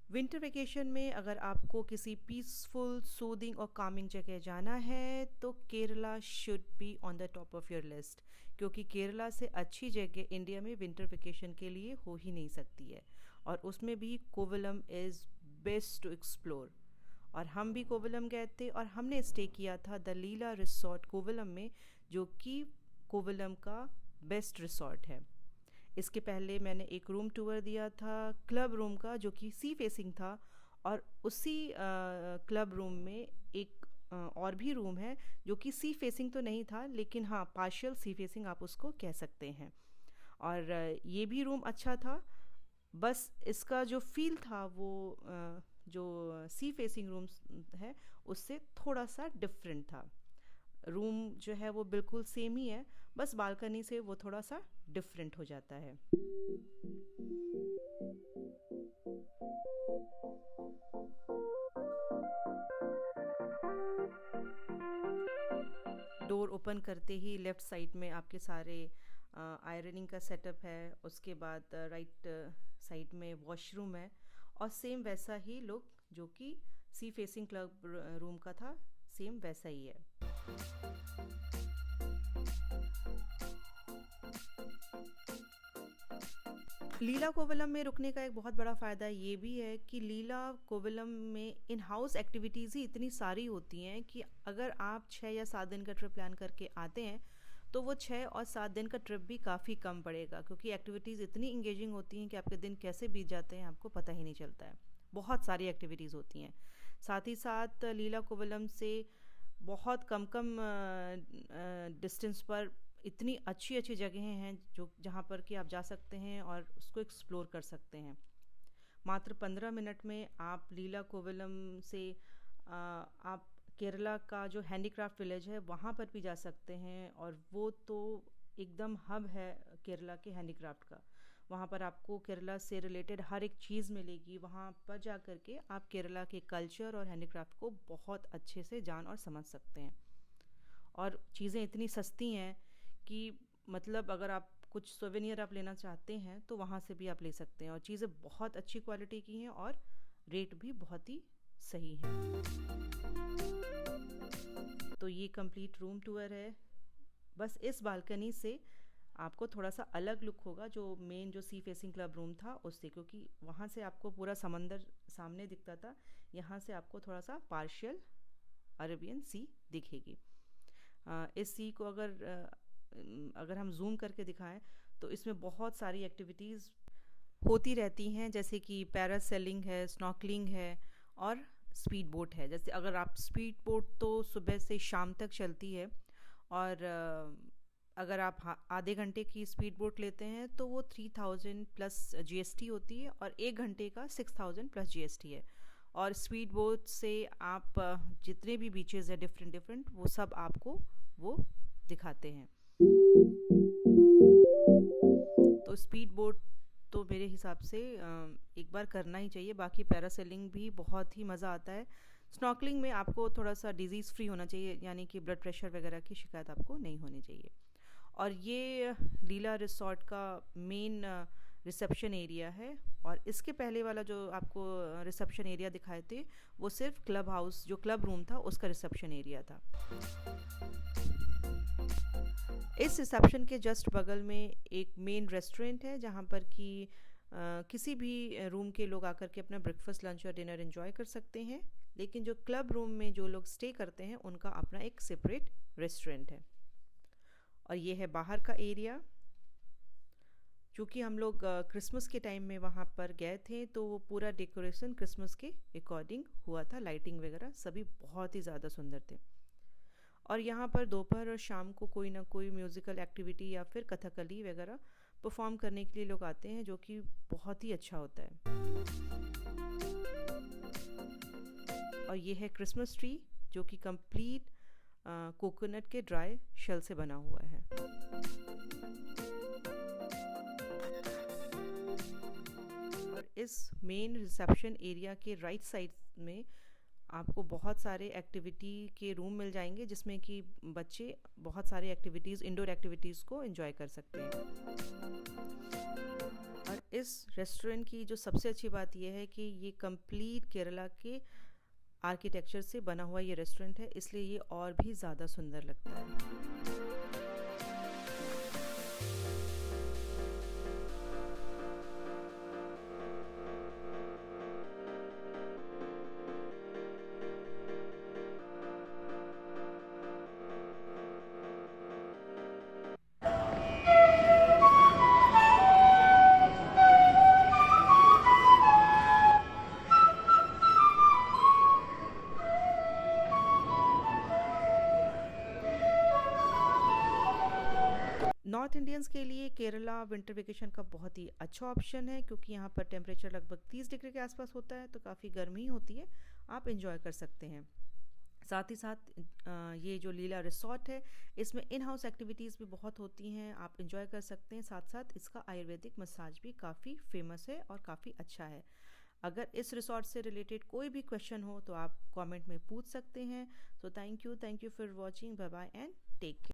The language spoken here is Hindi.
विंटर वेकेशन में अगर आपको किसी पीसफुल सूदिंग और कामिंग जगह जाना है तो Kerala should be on the top of your list, क्योंकि केरला से अच्छी जगह इंडिया में विंटर वेकेशन के लिए हो ही नहीं सकती है। और उसमें भी Kovalam is best to explore. और हम भी कोवलम गए थे और हमने स्टे किया था द लीला रिसोर्ट कोवलम में, जो कि कोवलम का बेस्ट रिसोर्ट है। इसके पहले मैंने एक रूम टूर दिया था क्लब रूम का, जो कि सी फेसिंग था। और उसी क्लब रूम में एक और भी रूम है जो कि सी फेसिंग तो नहीं था, लेकिन हाँ पार्शियल सी फेसिंग आप उसको कह सकते हैं। और ये भी रूम अच्छा था। बस इसका जो फील था वो जो सी फेसिंग रूम्स है उससे थोड़ा सा डिफरेंट था। रूम जो है वो बिल्कुल सेम ही है, बस बालकनी से वो थोड़ा सा डिफरेंट हो जाता है। डोर ओपन करते ही लेफ़्ट साइड में आपके सारे आयरनिंग का सेटअप है। उसके बाद राइट साइड में वॉशरूम है। और सेम वैसा ही लुक जो कि सी फेसिंग क्लब रूम का था, सेम वैसा ही है। लीला कोवलम में रुकने का एक बहुत बड़ा फ़ायदा ये भी है कि लीला कोवलम में इन हाउस एक्टिविटीज़ ही इतनी सारी होती हैं कि अगर आप 6 या 7 दिन का ट्रिप प्लान करके आते हैं तो वो 6 और 7 दिन का ट्रिप भी काफ़ी कम पड़ेगा, क्योंकि एक्टिविटीज़ इतनी इंगेजिंग होती हैं कि आपके दिन कैसे बीत जाते हैं आपको पता ही नहीं चलता है। बहुत सारी एक्टिविटीज़ होती हैं। साथ ही साथ लीला कोवलम से बहुत कम कम डिस्टेंस पर इतनी अच्छी अच्छी जगहें हैं जो जहाँ पर कि आप जा सकते हैं और उसको एक्सप्लोर कर सकते हैं। मात्र 15 मिनट में आप लीला कोवलम से आप केरला का जो हैंडीक्राफ्ट विलेज है वहाँ पर भी जा सकते हैं, और वो तो एकदम हब है केरला के हैंडीक्राफ्ट का। वहाँ पर आपको केरला से रिलेटेड हर एक चीज़ मिलेगी। वहाँ पर जा कर के आप केरला के कल्चर और हैंडीक्राफ्ट को बहुत अच्छे से जान और समझ सकते हैं। और चीज़ें इतनी सस्ती हैं कि मतलब अगर आप कुछ सोवेनियर आप लेना चाहते हैं तो वहाँ से भी आप ले सकते हैं, और चीज़ें बहुत अच्छी क्वालिटी की हैं और रेट भी बहुत ही सही है। तो ये कंप्लीट रूम टूर है। बस इस बालकनी से आपको थोड़ा सा अलग लुक होगा जो मेन जो सी फेसिंग क्लब रूम था उससे, क्योंकि वहाँ से आपको पूरा समंदर सामने दिखता था। यहाँ से आपको थोड़ा सा पार्शियल अरेबियन सी दिखेगी। इस सी को अगर हम जूम करके दिखाएं तो इसमें बहुत सारी एक्टिविटीज़ होती रहती हैं, जैसे कि पैरासेलिंग है, स्नॉकलिंग है और स्पीड बोट है। जैसे अगर आप स्पीड बोट तो सुबह से शाम तक चलती है, और अगर आप आधे घंटे की स्पीड बोट लेते हैं तो वो 3000 प्लस जीएसटी होती है, और 1 घंटे का 6000 प्लस जीएसटी है। और स्पीड बोट से आप जितने भी बीचेस है डिफरेंट डिफरेंट वो सब आपको वो दिखाते हैं। तो स्पीड बोट तो मेरे हिसाब से एक बार करना ही चाहिए। बाकी पैरासेलिंग भी बहुत ही मज़ा आता है। स्नॉकलिंग में आपको थोड़ा सा डिजीज़ फ्री होना चाहिए, यानी कि ब्लड प्रेशर वगैरह की शिकायत आपको नहीं होनी चाहिए। और ये लीला रिसोर्ट का मेन रिसेप्शन एरिया है। और इसके पहले वाला जो आपको रिसेप्शन एरिया दिखाए थे वो सिर्फ क्लब हाउस जो क्लब रूम था उसका रिसेप्शन एरिया था। इस रिसेप्शन के जस्ट बगल में एक मेन रेस्टोरेंट है जहाँ पर कि किसी भी रूम के लोग आकर के अपना ब्रेकफास्ट लंच और डिनर एंजॉय कर सकते हैं। लेकिन जो क्लब रूम में जो लोग स्टे करते हैं उनका अपना एक सेपरेट रेस्टोरेंट है। और ये है बाहर का एरिया। चूँकि हम लोग क्रिसमस के टाइम में वहाँ पर गए थे तो वो पूरा डेकोरेशन क्रिसमस के अकॉर्डिंग हुआ था। लाइटिंग वगैरह सभी बहुत ही ज़्यादा सुंदर थे। और यहाँ पर दोपहर और शाम को कोई ना कोई म्यूज़िकल एक्टिविटी या फिर कथकली वगैरह परफॉर्म करने के लिए लोग आते हैं, जो कि बहुत ही अच्छा होता है। और ये है क्रिसमस ट्री जो कि कंप्लीट कोकोनट के ड्राई शेल से बना हुआ है। और इस मेन रिसेप्शन एरिया के राइट साइड में आपको बहुत सारे एक्टिविटी के रूम मिल जाएंगे, जिसमें कि बच्चे बहुत सारे एक्टिविटीज़ इंडोर एक्टिविटीज़ को एंजॉय कर सकते हैं। और इस रेस्टोरेंट की जो सबसे अच्छी बात यह है कि ये कंप्लीट केरला के आर्किटेक्चर से बना हुआ ये रेस्टोरेंट है, इसलिए ये और भी ज़्यादा सुंदर लगता है। नॉर्थ इंडियंस के लिए केरला विंटर वेकेशन का बहुत ही अच्छा ऑप्शन है, क्योंकि यहाँ पर टेम्परेचर लगभग 30 डिग्री के आसपास होता है, तो काफ़ी गर्मी होती है, आप इंजॉय कर सकते हैं। साथ ही साथ ये जो लीला रिसोर्ट है, इसमें इन हाउस एक्टिविटीज़ भी बहुत होती हैं, आप इंजॉय कर सकते हैं। साथ साथ इसका आयुर्वेदिक मसाज भी काफ़ी फेमस है और काफ़ी अच्छा है। अगर इस रिसोर्ट से रिलेटेड कोई भी क्वेश्चन हो तो आप कमेंट में पूछ सकते हैं। So thank you for watching, bye bye and take care.